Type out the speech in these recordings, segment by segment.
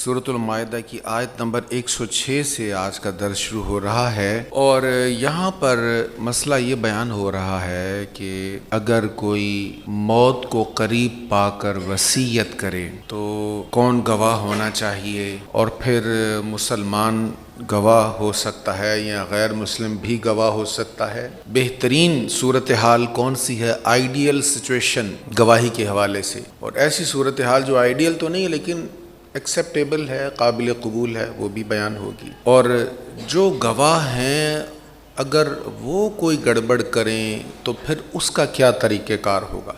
سورۃ المائدہ کی آیت نمبر 106 سے آج کا درس شروع ہو رہا ہے، اور یہاں پر مسئلہ یہ بیان ہو رہا ہے کہ اگر کوئی موت کو قریب پا کر وصیت کرے تو کون گواہ ہونا چاہیے، اور پھر مسلمان گواہ ہو سکتا ہے یا غیر مسلم بھی گواہ ہو سکتا ہے، بہترین صورتحال کون سی ہے آئیڈیل سچویشن گواہی کے حوالے سے، اور ایسی صورتحال جو آئیڈیل تو نہیں ہے لیکن ایکسیپٹیبل ہے، قابل قبول ہے، وہ بھی بیان ہوگی۔ اور جو گواہ ہیں اگر وہ کوئی گڑبڑ کریں تو پھر اس کا کیا طریقہ کار ہوگا،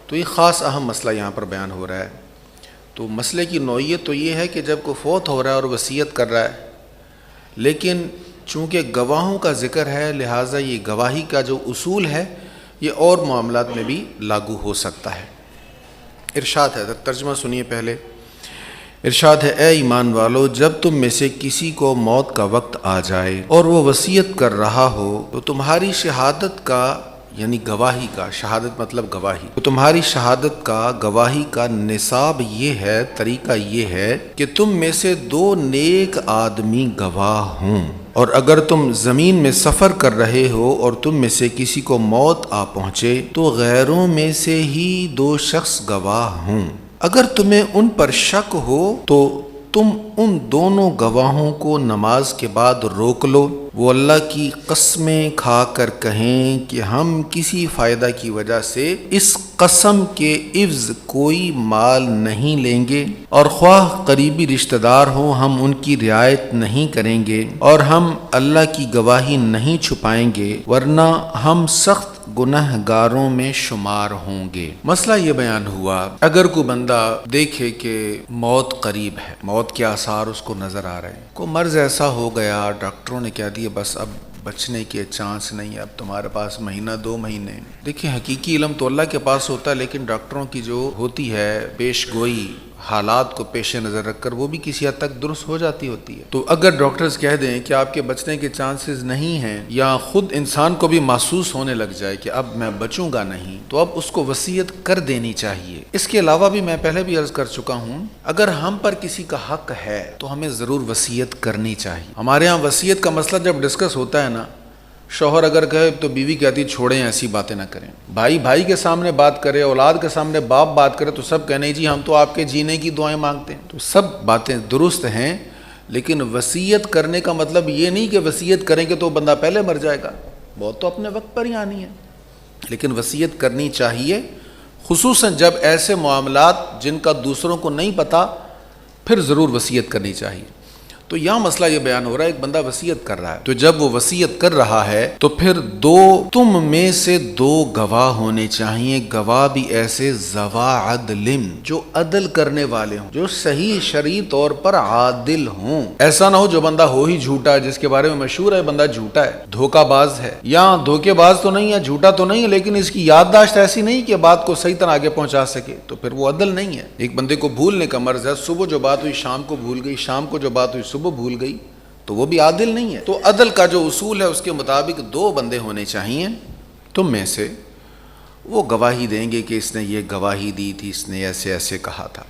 تو یہ خاص اہم مسئلہ یہاں پر بیان ہو رہا ہے۔ تو مسئلے کی نوعیت تو یہ ہے کہ جب کوئی فوت ہو رہا ہے اور وصیت کر رہا ہے، لیکن چونکہ گواہوں کا ذکر ہے لہٰذا یہ گواہی کا جو اصول ہے یہ اور معاملات میں بھی لاگو ہو سکتا ہے۔ ارشاد ہے، ترجمہ سنیے پہلے۔ ارشاد ہے، اے ایمان والو، جب تم میں سے کسی کو موت کا وقت آ جائے اور وہ وصیت کر رہا ہو تو تمہاری شہادت کا یعنی گواہی کا، شہادت مطلب گواہی، تو تمہاری شہادت کا گواہی کا نصاب یہ ہے، طریقہ یہ ہے کہ تم میں سے 2 نیک آدمی گواہ ہوں، اور اگر تم زمین میں سفر کر رہے ہو اور تم میں سے کسی کو موت آ پہنچے تو غیروں میں سے ہی 2 شخص گواہ ہوں۔ اگر تمہیں ان پر شک ہو تو تم ان دونوں گواہوں کو نماز کے بعد روک لو، وہ اللہ کی قسمیں کھا کر کہیں کہ ہم کسی فائدہ کی وجہ سے اس قسم کے عوض کوئی مال نہیں لیں گے، اور خواہ قریبی رشتہ دار ہوں ہم ان کی رعایت نہیں کریں گے، اور ہم اللہ کی گواہی نہیں چھپائیں گے ورنہ ہم سخت گناہ گاروں میں شمار ہوں گے۔ مسئلہ یہ بیان ہوا، اگر کوئی بندہ دیکھے کہ موت قریب ہے، موت کے آثار اس کو نظر آ رہے ہیں، کوئی مرض ایسا ہو گیا ڈاکٹروں نے کہہ دیا بس اب بچنے کے چانس نہیں ہے، اب تمہارے پاس مہینہ 2 مہینے۔ دیکھیں حقیقی علم تو اللہ کے پاس ہوتا ہے، لیکن ڈاکٹروں کی جو ہوتی ہے پیش گوئی حالات کو پیش نظر رکھ کر وہ بھی کسی حد تک درست ہو جاتی ہوتی ہے۔ تو اگر ڈاکٹرز کہہ دیں کہ آپ کے بچنے کے چانسز نہیں ہیں، یا خود انسان کو بھی محسوس ہونے لگ جائے کہ اب میں بچوں گا نہیں، تو اب اس کو وصیت کر دینی چاہیے۔ اس کے علاوہ بھی میں پہلے بھی عرض کر چکا ہوں، اگر ہم پر کسی کا حق ہے تو ہمیں ضرور وصیت کرنی چاہیے۔ ہمارے ہاں وصیت کا مسئلہ جب ڈسکس ہوتا ہے نا، شوہر اگر کہے تو بیوی کہتی چھوڑیں ایسی باتیں نہ کریں، بھائی بھائی کے سامنے بات کرے، اولاد کے سامنے باپ بات کرے تو سب کہنے جی ہم تو آپ کے جینے کی دعائیں مانگتے ہیں۔ تو سب باتیں درست ہیں، لیکن وصیت کرنے کا مطلب یہ نہیں کہ وصیت کریں گے تو بندہ پہلے مر جائے گا، بہت تو اپنے وقت پر ہی آنی ہے، لیکن وصیت کرنی چاہیے، خصوصاً جب ایسے معاملات جن کا دوسروں کو نہیں پتہ، پھر ضرور وصیت کرنی چاہیے۔ تو یہاں مسئلہ یہ بیان ہو رہا ہے، ایک بندہ وصیت کر رہا ہے، تو جب وہ وصیت کر رہا ہے تو پھر تم میں سے 2 گواہ ہونے چاہیے، گواہ بھی ایسے ذوا عدل، جو عدل کرنے والے ہوں، جو صحیح شرعی طور پر عادل ہوں۔ ایسا نہ ہو جو بندہ ہو ہی جھوٹا ہے، جس کے بارے میں مشہور ہے بندہ جھوٹا ہے، دھوکہ باز ہے، یا دھوکے باز تو نہیں ہے، جھوٹا تو نہیں ہے، لیکن اس کی یادداشت ایسی نہیں کہ بات کو صحیح طرح آگے پہنچا سکے، تو پھر وہ عدل نہیں ہے۔ ایک بندے کو بھولنے کا مرض ہے، صبح جو بات ہوئی شام کو بھول گئی، شام کو جو بات ہوئی صبح بھول گئی، تو وہ بھی عادل نہیں ہے۔ تو عدل کا جو اصول ہے اس کے مطابق 2 بندے ہونے چاہیے، تم میں سے وہ گواہی دیں گے کہ اس نے یہ گواہی دی تھی، اس نے ایسے ایسے کہا تھا۔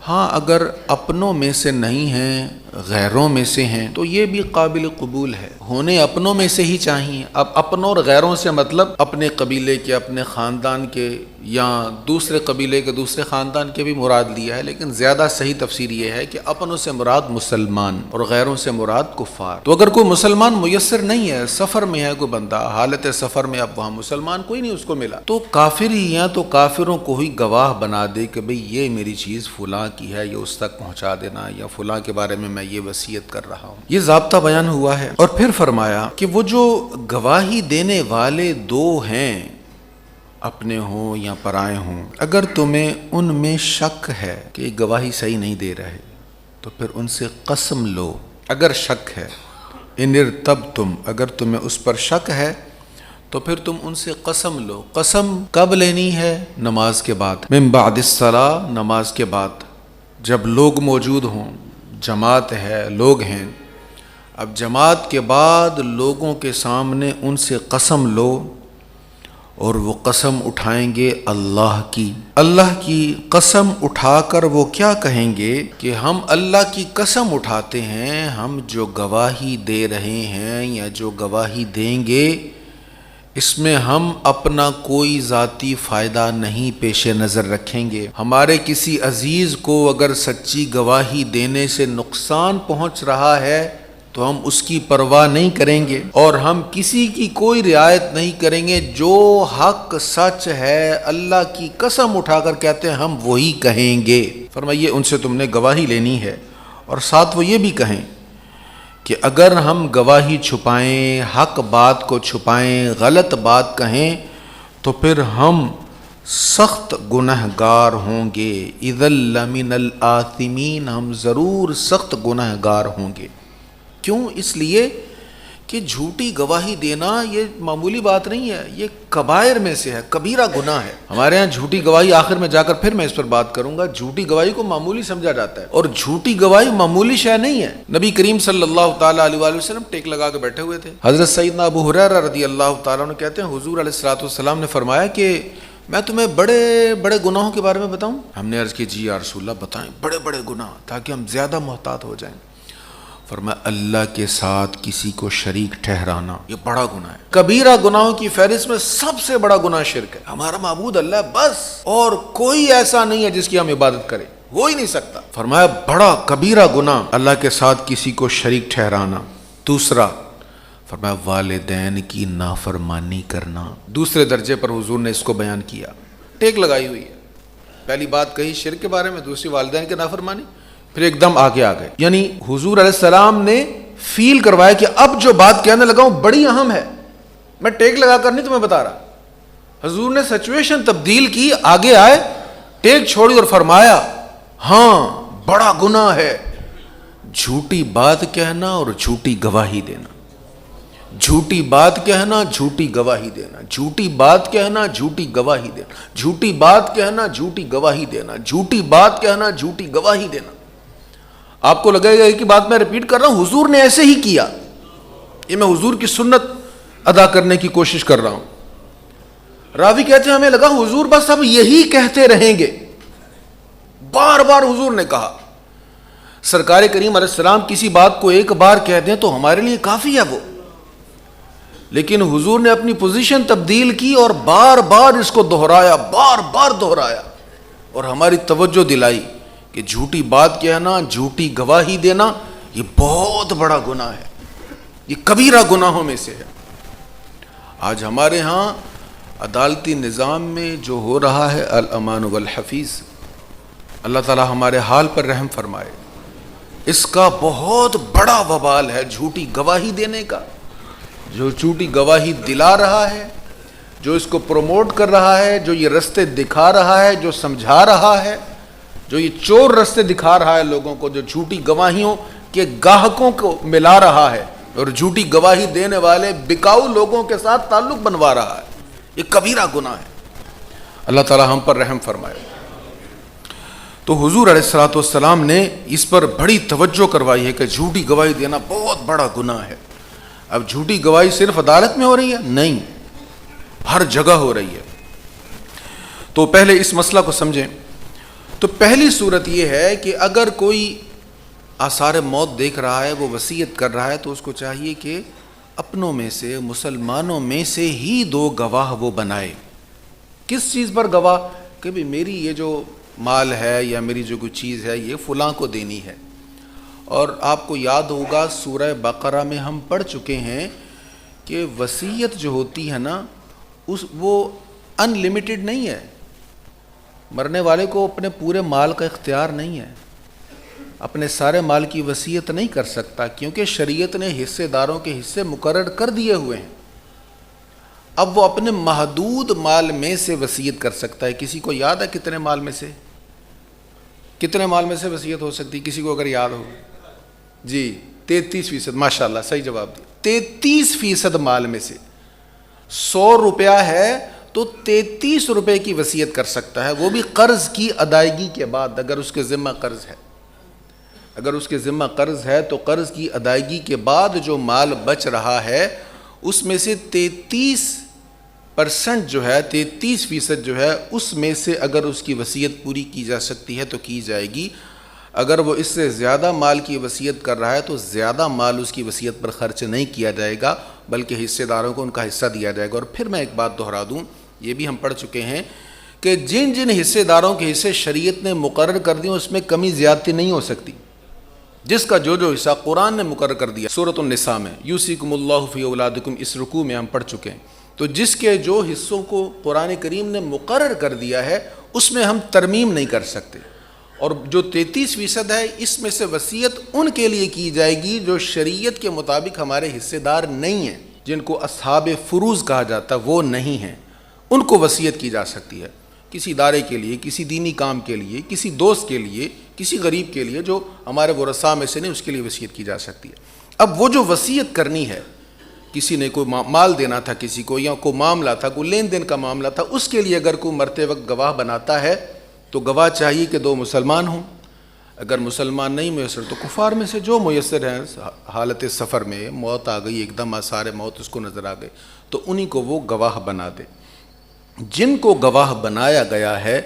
ہاں اگر اپنوں میں سے نہیں ہیں، غیروں میں سے ہیں، تو یہ بھی قابل قبول ہے، ہونے اپنوں میں سے ہی چاہیے۔ اب اپنوں اور غیروں سے مطلب اپنے قبیلے کے، اپنے خاندان کے، یا دوسرے قبیلے کے دوسرے خاندان کے بھی مراد لیا ہے، لیکن زیادہ صحیح تفسیر یہ ہے کہ اپنوں سے مراد مسلمان اور غیروں سے مراد کفار۔ تو اگر کوئی مسلمان میسر نہیں ہے، سفر میں ہے کوئی بندہ، حالت سفر میں، اب وہاں مسلمان کوئی نہیں اس کو ملا، تو کافر ہی ہیں، تو کافروں کو ہی گواہ بنا دے کہ بھئی یہ میری چیز فلاں کی ہے، یہ اس تک پہنچا دینا، یا فلاں کے بارے میں یہ وصیت کر رہا ہوں۔ یہ ضابطہ بیان ہوا ہے، اور پھر فرمایا کہ وہ جو گواہی دینے والے 2 ہیں، اپنے ہوں یا پرائے ہوں، اگر تمہیں ان میں شک ہے کہ گواہی صحیح نہیں دے رہے تو پھر ان سے قسم لو۔ اگر شک ہے، ان ارتبتم، اگر تمہیں اس پر شک ہے تو پھر تم ان سے قسم لو۔ قسم کب لینی ہے؟ نماز کے بعد، من بعد الصلاۃ، نماز کے بعد، جب لوگ موجود ہوں، جماعت ہے، لوگ ہیں، اب جماعت کے بعد لوگوں کے سامنے ان سے قسم لو، اور وہ قسم اٹھائیں گے اللہ کی قسم اٹھا کر وہ کیا کہیں گے کہ ہم اللہ کی قسم اٹھاتے ہیں، ہم جو گواہی دے رہے ہیں یا جو گواہی دیں گے اس میں ہم اپنا کوئی ذاتی فائدہ نہیں پیش نظر رکھیں گے۔ ہمارے کسی عزیز کو اگر سچی گواہی دینے سے نقصان پہنچ رہا ہے تو ہم اس کی پرواہ نہیں کریں گے، اور ہم کسی کی کوئی رعایت نہیں کریں گے۔ جو حق سچ ہے اللہ کی قسم اٹھا کر کہتے ہیں ہم وہی کہیں گے۔ فرمائیے ان سے تم نے گواہی لینی ہے، اور ساتھ وہ یہ بھی کہیں کہ اگر ہم گواہی چھپائیں، حق بات کو چھپائیں، غلط بات کہیں تو پھر ہم سخت گنہگار ہوں گے۔ اذا لمن الآثمین، ہم ضرور سخت گنہگار ہوں گے۔ کیوں؟ اس لیے کہ جھوٹی گواہی دینا یہ معمولی بات نہیں ہے، یہ کبائر میں سے ہے، کبیرہ گناہ ہے۔ ہمارے ہاں جھوٹی گواہی، آخر میں جا کر پھر میں اس پر بات کروں گا، جھوٹی گواہی کو معمولی سمجھا جاتا ہے، اور جھوٹی گواہی معمولی شے نہیں ہے۔ نبی کریم صلی اللہ تعالیٰ علیہ وآلہ وسلم ٹیک لگا کے بیٹھے ہوئے تھے۔ حضرت سیدنا ابو ہریرہ رضی اللہ تعالیٰ عنہ کہتے ہیں حضور علیہ الصلوۃ والسلام نے فرمایا کہ میں تمہیں بڑے بڑے گناہوں کے بارے میں بتاؤں؟ ہم نے عرض کی جی یا رسول اللہ بتائیں، بڑے بڑے گناہ، تاکہ ہم زیادہ محتاط ہو جائیں۔ فرمایا اللہ کے ساتھ کسی کو شریک ٹھہرانا یہ بڑا گناہ ہے۔ کبیرہ گناہوں کی فہرست میں سب سے بڑا گناہ شرک ہے۔ ہمارا معبود اللہ ہے بس، اور کوئی ایسا نہیں ہے جس کی ہم عبادت کریں، ہو ہی نہیں سکتا۔ فرمایا بڑا کبیرہ گناہ اللہ کے ساتھ کسی کو شریک ٹھہرانا۔ دوسرا فرمایا والدین کی نافرمانی کرنا، دوسرے درجے پر حضور نے اس کو بیان کیا، ٹیک لگائی ہوئی ہے۔ پہلی بات کہی شرک کے بارے میں، دوسری والدین کی نافرمانی، پھر ایک دم آگے آ گئے۔ یعنی حضور علیہ السلام نے فیل کروایا کہ اب جو بات کہنے لگا ہوں بڑی اہم ہے، میں ٹیک لگا کر نہیں تمہیں بتا رہا۔ حضور نے سچویشن تبدیل کی، آگے آئے، ٹیک چھوڑی اور فرمایا ہاں بڑا گناہ ہے جھوٹی بات کہنا اور جھوٹی گواہی دینا۔ جھوٹی بات کہنا، جھوٹی گواہی دینا، جھوٹی بات کہنا، جھوٹی گواہی دینا، جھوٹی بات کہنا، جھوٹی گواہی دینا، جھوٹی بات کہنا، جھوٹی گواہی دینا۔ آپ کو لگے گا کہ بات میں ریپیٹ کر رہا ہوں، حضور نے ایسے ہی کیا، یہ میں حضور کی سنت ادا کرنے کی کوشش کر رہا ہوں۔ راوی کہتے ہیں ہمیں لگا حضور بس اب یہی کہتے رہیں گے، بار بار حضور نے کہا۔ سرکار کریم علیہ السلام کسی بات کو ایک بار کہہ دیں تو ہمارے لیے کافی ہے وہ، لیکن حضور نے اپنی پوزیشن تبدیل کی اور بار بار اس کو دہرایا، بار بار دہرایا، اور ہماری توجہ دلائی کہ جھوٹی بات کہنا، جھوٹی گواہی دینا یہ بہت بڑا گناہ ہے، یہ کبیرہ گناہوں میں سے ہے۔ آج ہمارے ہاں عدالتی نظام میں جو ہو رہا ہے الامان والحفیظ، اللہ تعالی ہمارے حال پر رحم فرمائے، اس کا بہت بڑا وبال ہے جھوٹی گواہی دینے کا۔ جو جھوٹی گواہی دلا رہا ہے، جو اس کو پروموٹ کر رہا ہے، جو یہ رستے دکھا رہا ہے، جو سمجھا رہا ہے، جو یہ چور رستے دکھا رہا ہے لوگوں کو، جو جھوٹی گواہیوں کے گاہکوں کو ملا رہا ہے اور جھوٹی گواہی دینے والے بکاؤ لوگوں کے ساتھ تعلق بنوا رہا ہے، یہ کبیرہ گناہ ہے۔ اللہ تعالی ہم پر رحم فرمائے۔ تو حضور علیہ الصلوۃ والسلام نے اس پر بڑی توجہ کروائی ہے کہ جھوٹی گواہی دینا بہت بڑا گناہ ہے۔ اب جھوٹی گواہی صرف عدالت میں ہو رہی ہے؟ نہیں، ہر جگہ ہو رہی ہے۔ تو پہلے اس مسئلہ کو سمجھیں۔ تو پہلی صورت یہ ہے کہ اگر کوئی آثار موت دیکھ رہا ہے، وہ وصیت کر رہا ہے، تو اس کو چاہیے کہ اپنوں میں سے، مسلمانوں میں سے ہی دو گواہ وہ بنائے۔ کس چیز پر گواہ؟ کہ بھی میری یہ جو مال ہے یا میری جو کوئی چیز ہے یہ فلاں کو دینی ہے۔ اور آپ کو یاد ہوگا سورہ بقرہ میں ہم پڑھ چکے ہیں کہ وصیت جو ہوتی ہے نا وہ ان لمیٹڈ نہیں ہے۔ مرنے والے کو اپنے پورے مال کا اختیار نہیں ہے، اپنے سارے مال کی وصیت نہیں کر سکتا، کیونکہ شریعت نے حصے داروں کے حصے مقرر کر دیے ہوئے ہیں۔ اب وہ اپنے محدود مال میں سے وصیت کر سکتا ہے۔ کسی کو یاد ہے کتنے مال میں سے وصیت ہو سکتی؟ کسی کو اگر یاد ہو؟ جی 33%، ماشاءاللہ صحیح جواب دیا۔ 33% مال میں سے 100 روپیہ ہے تو 33 روپے کی وصیت کر سکتا ہے، وہ بھی قرض کی ادائیگی کے بعد۔ اگر اس کے ذمہ قرض ہے تو قرض کی ادائیگی کے بعد جو مال بچ رہا ہے اس میں سے 33 پرسنٹ جو ہے 33% جو ہے اس میں سے اگر اس کی وصیت پوری کی جا سکتی ہے تو کی جائے گی. اگر وہ اس سے زیادہ مال کی وصیت کر رہا ہے تو زیادہ مال اس کی وصیت پر خرچ نہیں کیا جائے گا بلکہ حصے داروں کو ان کا حصہ دیا جائے گا. اور پھر میں ایک بات دہرا دوں, یہ بھی ہم پڑھ چکے ہیں کہ جن جن حصے داروں کے حصے شریعت نے مقرر کر دیے اس میں کمی زیادتی نہیں ہو سکتی. جس کا جو حصہ قرآن نے مقرر کر دیا, سورۃ النساء میں یوصیکم اللہ فی اولادکم, اس رکوع میں ہم پڑھ چکے ہیں. تو جس کے جو حصوں کو قرآن کریم نے مقرر کر دیا ہے اس میں ہم ترمیم نہیں کر سکتے. اور جو 33% ہے اس میں سے وصیت ان کے لیے کی جائے گی جو شریعت کے مطابق ہمارے حصے دار نہیں ہیں, جن کو اصحاب فروض کہا جاتا ہے, وہ نہیں ہیں. ان کو وصیت کی جا سکتی ہے کسی ادارے کے لیے, کسی دینی کام کے لیے, کسی دوست کے لیے, کسی غریب کے لیے جو ہمارے ورثاء میں سے نہیں, اس کے لیے وصیت کی جا سکتی ہے. اب وہ جو وصیت کرنی ہے, کسی نے کوئی مال دینا تھا کسی کو, یا کوئی معاملہ تھا, کوئی لین دین کا معاملہ تھا, اس کے لیے اگر کوئی مرتے وقت گواہ بناتا ہے تو گواہ چاہیے کہ 2 مسلمان ہوں. اگر مسلمان نہیں میسر تو کفار میں سے جو میسر ہیں, حالت سفر میں موت آ گئی, ایک دم آثار موت اس کو نظر آ گئے, تو انہی کو وہ گواہ بنا دے. جن کو گواہ بنایا گیا ہے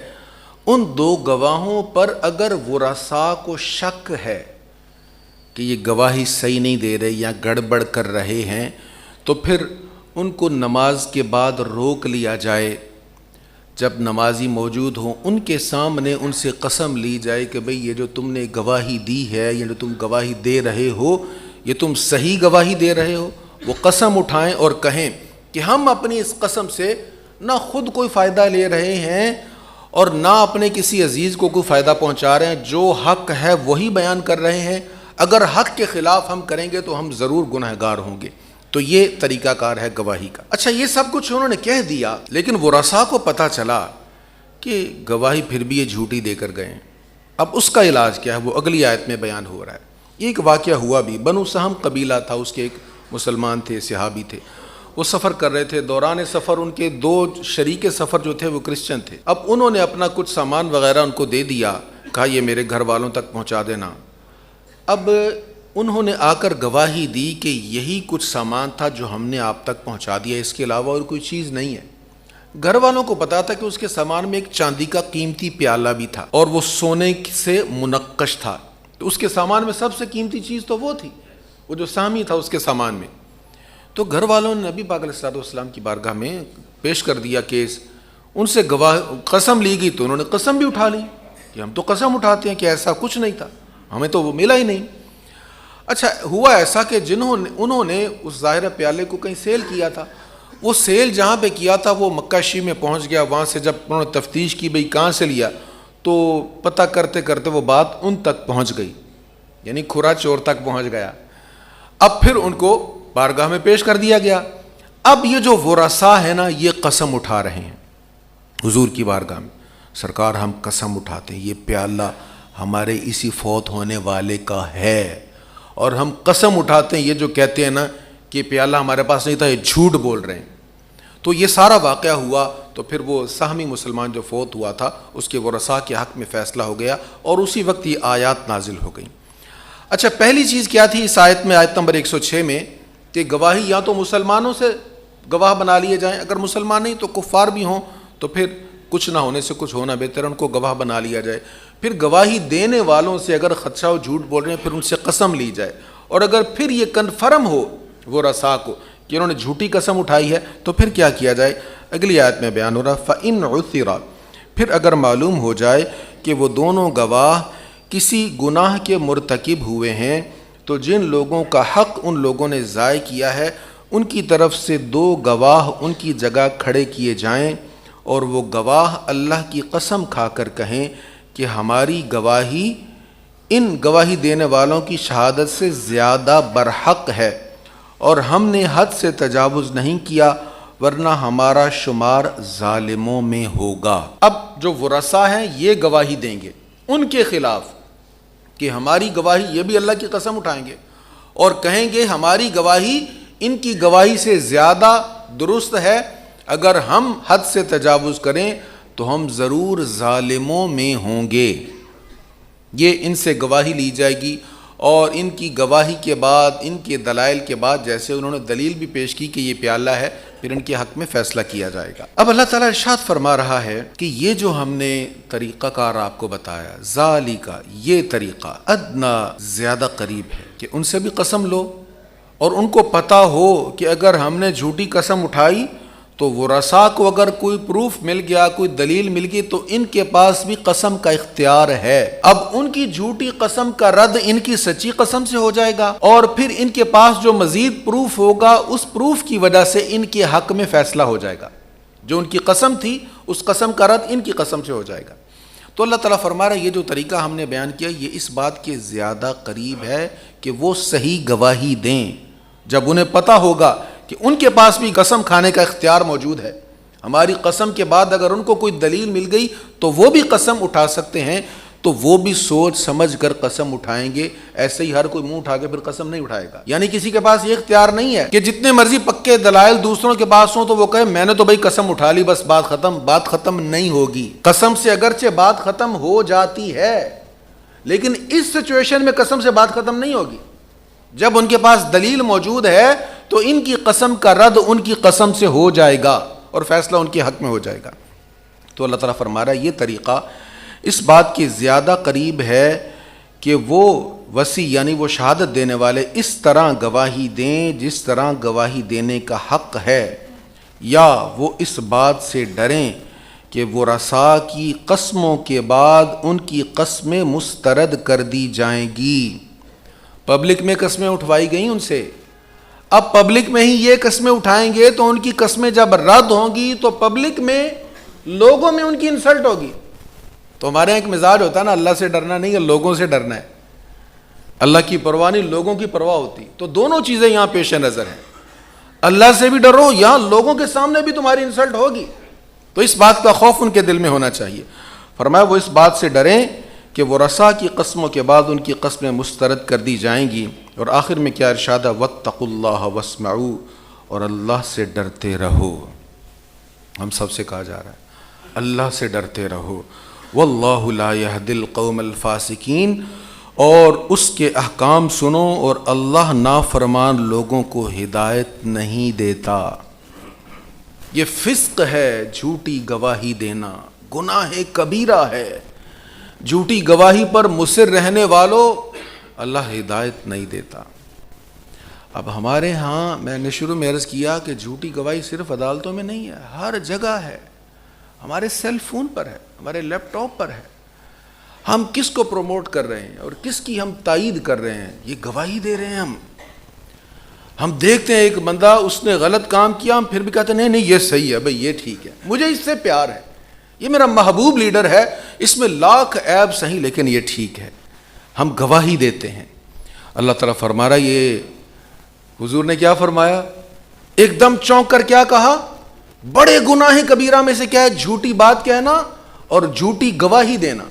ان 2 گواہوں پر اگر ورثاء کو شک ہے کہ یہ گواہی صحیح نہیں دے رہے یا گڑبڑ کر رہے ہیں تو پھر ان کو نماز کے بعد روک لیا جائے. جب نمازی موجود ہوں ان کے سامنے ان سے قسم لی جائے کہ بھئی یہ جو تم نے گواہی دی ہے, یہ جو تم گواہی دے رہے ہو, یہ تم صحیح گواہی دے رہے ہو. وہ قسم اٹھائیں اور کہیں کہ ہم اپنی اس قسم سے نہ خود کوئی فائدہ لے رہے ہیں اور نہ اپنے کسی عزیز کو کوئی فائدہ پہنچا رہے ہیں, جو حق ہے وہی بیان کر رہے ہیں. اگر حق کے خلاف ہم کریں گے تو ہم ضرور گنہگار ہوں گے. تو یہ طریقہ کار ہے گواہی کا. اچھا, یہ سب کچھ انہوں نے کہہ دیا, لیکن ورثاء کو پتہ چلا کہ گواہی پھر بھی یہ جھوٹی دے کر گئے. اب اس کا علاج کیا ہے وہ اگلی آیت میں بیان ہو رہا ہے. یہ ایک واقعہ ہوا بھی, بنو سہم قبیلہ تھا, اس کے ایک مسلمان تھے, صحابی تھے. وہ سفر کر رہے تھے, دوران سفر ان کے 2 شریک سفر جو تھے وہ کرسچن تھے. اب انہوں نے اپنا کچھ سامان وغیرہ ان کو دے دیا, کہا یہ میرے گھر والوں تک پہنچا دینا. اب انہوں نے آ کر گواہی دی کہ یہی کچھ سامان تھا جو ہم نے آپ تک پہنچا دیا, اس کے علاوہ اور کوئی چیز نہیں ہے. گھر والوں کو پتا تھا کہ اس کے سامان میں ایک چاندی کا قیمتی پیالہ بھی تھا اور وہ سونے سے منقش تھا. تو اس کے سامان میں سب سے قیمتی چیز تو وہ تھی, وہ جو سامی تھا اس کے سامان میں. تو گھر والوں نے نبی پاک علیہ السلام کی بارگاہ میں پیش کر دیا کیس. ان سے قسم لی گئی تو انہوں نے قسم بھی اٹھا لی کہ ہم تو قسم اٹھاتے ہیں کہ ایسا کچھ نہیں تھا, ہمیں تو وہ ملا ہی نہیں. اچھا, ہوا ایسا کہ انہوں نے اس ظاہرہ پیالے کو کہیں سیل کیا تھا. وہ سیل جہاں پہ کیا تھا وہ مکہ شریف میں پہنچ گیا. وہاں سے جب انہوں نے تفتیش کی بھئی کہاں سے لیا, تو پتہ کرتے کرتے وہ بات ان تک پہنچ گئی, یعنی کھرا چور تک پہنچ گیا. اب پھر ان کو بارگاہ میں پیش کر دیا گیا. اب یہ جو ورثاء ہے نا, یہ قسم اٹھا رہے ہیں حضور کی بارگاہ میں, سرکار ہم قسم اٹھاتے ہیں یہ پیالہ ہمارے اسی فوت ہونے والے کا ہے, اور ہم قسم اٹھاتے ہیں یہ جو کہتے ہیں نا کہ پیالہ ہمارے پاس نہیں تھا, یہ جھوٹ بول رہے ہیں. تو یہ سارا واقعہ ہوا. تو پھر وہ سہمی مسلمان جو فوت ہوا تھا اس کے ورثاء کے حق میں فیصلہ ہو گیا اور اسی وقت یہ آیات نازل ہو گئیں. اچھا, پہلی چیز کیا تھی اس آیت میں, آیت نمبر 106 میں, کہ گواہی یا تو مسلمانوں سے گواہ بنا لیے جائیں, اگر مسلمان نہیں تو کفار بھی ہوں تو پھر کچھ نہ ہونے سے کچھ ہونا بہتر, ان کو گواہ بنا لیا جائے. پھر گواہی دینے والوں سے اگر خدشہ ہو جھوٹ بول رہے ہیں پھر ان سے قسم لی جائے, اور اگر پھر یہ کنفرم ہو ورثاء کو کہ انہوں نے جھوٹی قسم اٹھائی ہے تو پھر کیا کیا جائے. اگلی آیت میں بیان ہو رہا فَإِنْ عُثِرَ, پھر اگر معلوم ہو جائے کہ وہ دونوں گواہ کسی گناہ کے مرتکب ہوئے ہیں تو جن لوگوں کا حق ان لوگوں نے ضائع کیا ہے ان کی طرف سے 2 گواہ ان کی جگہ کھڑے کیے جائیں, اور وہ گواہ اللہ کی قسم کھا کر کہیں کہ ہماری گواہی ان گواہی دینے والوں کی شہادت سے زیادہ برحق ہے, اور ہم نے حد سے تجاوز نہیں کیا ورنہ ہمارا شمار ظالموں میں ہوگا. اب جو ورثاء ہیں یہ گواہی دیں گے ان کے خلاف کہ ہماری گواہی, یہ بھی اللہ کی قسم اٹھائیں گے اور کہیں گے ہماری گواہی ان کی گواہی سے زیادہ درست ہے, اگر ہم حد سے تجاوز کریں تو ہم ضرور ظالموں میں ہوں گے. یہ ان سے گواہی لی جائے گی, اور ان کی گواہی کے بعد, ان کے دلائل کے بعد, جیسے انہوں نے دلیل بھی پیش کی کہ یہ پیالہ ہے, پھر ان کے حق میں فیصلہ کیا جائے گا۔ اب اللہ تعالیٰ ارشاد فرما رہا ہے کہ یہ جو ہم نے طریقہ کار آپ کو بتایا، ذالک، یہ طریقہ، ادنا، زیادہ قریب ہے کہ ان سے بھی قسم لو اور ان کو پتہ ہو کہ اگر ہم نے جھوٹی قسم اٹھائی تو وہ رسا کو اگر کوئی پروف مل گیا، کوئی دلیل مل گئی تو ان کے پاس بھی قسم کا اختیار ہے۔ اب ان کی جھوٹی قسم کا رد ان کی سچی قسم سے ہو جائے گا، اور پھر ان کے پاس جو مزید پروف ہوگا اس پروف کی وجہ سے ان کے حق میں فیصلہ ہو جائے گا۔ جو ان کی قسم تھی اس قسم کا رد ان کی قسم سے ہو جائے گا۔ تو اللہ تعالیٰ فرما رہا ہے یہ جو طریقہ ہم نے بیان کیا یہ اس بات کے زیادہ قریب ہے کہ وہ صحیح گواہی دیں جب انہیں پتہ ہوگا کہ ان کے پاس بھی قسم کھانے کا اختیار موجود ہے۔ ہماری قسم کے بعد اگر ان کو کوئی دلیل مل گئی تو وہ بھی قسم اٹھا سکتے ہیں، تو وہ بھی سوچ سمجھ کر قسم اٹھائیں گے۔ ایسے ہی ہر کوئی منہ اٹھا کے پھر قسم نہیں اٹھائے گا۔ یعنی کسی کے پاس یہ اختیار نہیں ہے کہ جتنے مرضی پکے دلائل دوسروں کے پاس ہوں تو وہ کہے میں نے تو بھائی قسم اٹھا لی، بس بات ختم۔ بات ختم نہیں ہوگی۔ قسم سے اگرچہ بات ختم ہو جاتی ہے لیکن اس سچویشن میں قسم سے بات ختم نہیں ہوگی۔ جب ان کے پاس دلیل موجود ہے تو ان کی قسم کا رد ان کی قسم سے ہو جائے گا اور فیصلہ ان کے حق میں ہو جائے گا۔ تو اللہ تعالیٰ فرما رہا ہے یہ طریقہ اس بات کے زیادہ قریب ہے کہ وہ وصی یعنی وہ شہادت دینے والے اس طرح گواہی دیں جس طرح گواہی دینے کا حق ہے، یا وہ اس بات سے ڈریں کہ وہ رسا کی قسموں کے بعد ان کی قسمیں مسترد کر دی جائیں گی۔ پبلک میں قسمیں اٹھوائی گئیں ان سے، اب پبلک میں ہی یہ قسمیں اٹھائیں گے تو ان کی قسمیں جب رد ہوں گی تو پبلک میں لوگوں میں ان کی انسلٹ ہوگی۔ تو ہمارے ایک مزاج ہوتا ہے نا، اللہ سے ڈرنا نہیں ہے، لوگوں سے ڈرنا ہے۔ اللہ کی پرواہ نہیں، لوگوں کی پرواہ ہوتی۔ تو دونوں چیزیں یہاں پیش نظر ہیں، اللہ سے بھی ڈرو، یہاں لوگوں کے سامنے بھی تمہاری انسلٹ ہوگی، تو اس بات کا خوف ان کے دل میں ہونا چاہیے۔ فرمایا وہ اس بات سے ڈریں کہ وہ رسا کی قسموں کے بعد ان کی قسمیں مسترد کر دی جائیں گی۔ اور آخر میں کیا ارشاد ہے، واتقوا اللہ واسمعوا، اور اللہ سے ڈرتے رہو۔ ہم سب سے کہا جا رہا ہے اللہ سے ڈرتے رہو۔ واللہ لا یہدی القوم الفاسقین، اور اس کے احکام سنو، اور اللہ نافرمان لوگوں کو ہدایت نہیں دیتا۔ یہ فسق ہے جھوٹی گواہی دینا، گناہ کبیرہ ہے۔ جھوٹی گواہی پر مصر رہنے والوں اللہ ہدایت نہیں دیتا۔ اب ہمارے ہاں میں نے شروع میں عرض کیا کہ جھوٹی گواہی صرف عدالتوں میں نہیں ہے، ہر جگہ ہے، ہمارے سیل فون پر ہے، ہمارے لیپ ٹاپ پر ہے۔ ہم کس کو پروموٹ کر رہے ہیں اور کس کی ہم تائید کر رہے ہیں، یہ گواہی دے رہے ہیں۔ ہم دیکھتے ہیں ایک بندہ اس نے غلط کام کیا، ہم پھر بھی کہتے ہیں نہیں یہ صحیح ہے بھائی، یہ ٹھیک ہے، مجھے اس سے پیار ہے، یہ میرا محبوب لیڈر ہے، اس میں لاکھ عیب صحیح لیکن یہ ٹھیک ہے۔ ہم گواہی دیتے ہیں۔ اللہ تعالیٰ فرما رہا ہے، یہ حضور نے کیا فرمایا، ایک دم چونک کر کیا کہا، بڑے گناہ کبیرہ میں سے کیا ہے، جھوٹی بات کہنا اور جھوٹی گواہی دینا۔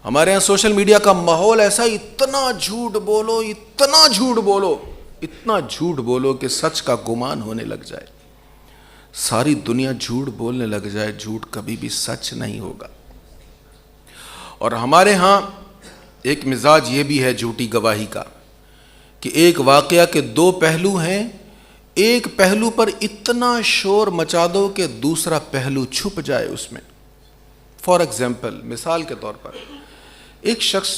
ہمارے یہاں سوشل میڈیا کا ماحول ایسا، اتنا جھوٹ بولو، اتنا جھوٹ بولو، اتنا جھوٹ بولو کہ سچ کا گمان ہونے لگ جائے، ساری دنیا جھوٹ بولنے لگ جائے، جھوٹ کبھی بھی سچ نہیں ہوگا۔ اور ہمارے ہاں ایک مزاج یہ بھی ہے جھوٹی گواہی کا کہ ایک واقعہ کے دو پہلو ہیں، ایک پہلو پر اتنا شور مچا دو کہ دوسرا پہلو چھپ جائے اس میں۔ فار ایگزامپل، مثال کے طور پر ایک شخص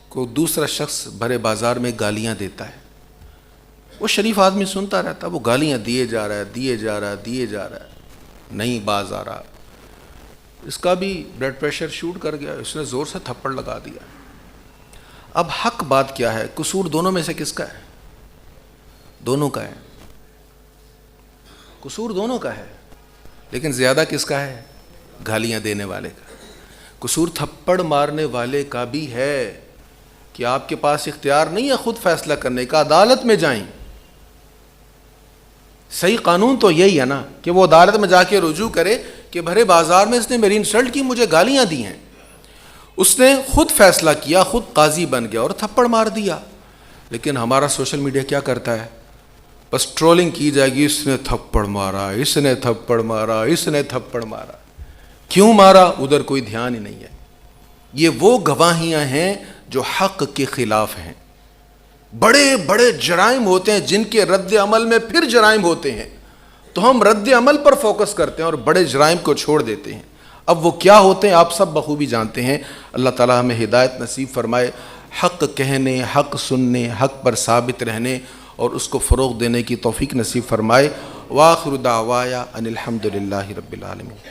کو دوسرا شخص بھرے بازار میں گالیاں دیتا ہے، وہ شریف آدمی سنتا رہتا، وہ گالیاں دیے جا رہا ہے، نہیں باز آ رہا، اس کا بھی بلڈ پریشر شوٹ کر گیا، اس نے زور سے تھپڑ لگا دیا۔ اب حق بات کیا ہے، قصور دونوں میں سے کس کا ہے؟ دونوں کا ہے، قصور دونوں کا ہے، لیکن زیادہ کس کا ہے؟ گالیاں دینے والے کا۔ قصور تھپڑ مارنے والے کا بھی ہے کہ آپ کے پاس اختیار نہیں ہے خود فیصلہ کرنے کا، عدالت میں جائیں۔ صحیح قانون تو یہی ہے نا کہ وہ عدالت میں جا کے رجوع کرے کہ بھرے بازار میں اس نے میری انسلٹ کی، مجھے گالیاں دی ہیں۔ اس نے خود فیصلہ کیا، خود قاضی بن گیا اور تھپڑ مار دیا۔ لیکن ہمارا سوشل میڈیا کیا کرتا ہے، بس ٹرولنگ کی جائے گی، اس نے تھپڑ مارا، اس نے تھپڑ مارا، اس نے تھپڑ مارا، کیوں مارا، ادھر کوئی دھیان ہی نہیں ہے۔ یہ وہ گواہیاں ہیں جو حق کے خلاف ہیں۔ بڑے بڑے جرائم ہوتے ہیں جن کے رد عمل میں پھر جرائم ہوتے ہیں، تو ہم رد عمل پر فوکس کرتے ہیں اور بڑے جرائم کو چھوڑ دیتے ہیں۔ اب وہ کیا ہوتے ہیں آپ سب بخوبی جانتے ہیں۔ اللہ تعالی ہمیں ہدایت نصیب فرمائے، حق کہنے، حق سننے، حق پر ثابت رہنے اور اس کو فروغ دینے کی توفیق نصیب فرمائے۔ وآخر دعوایا ان الحمد للہ رب العالمین۔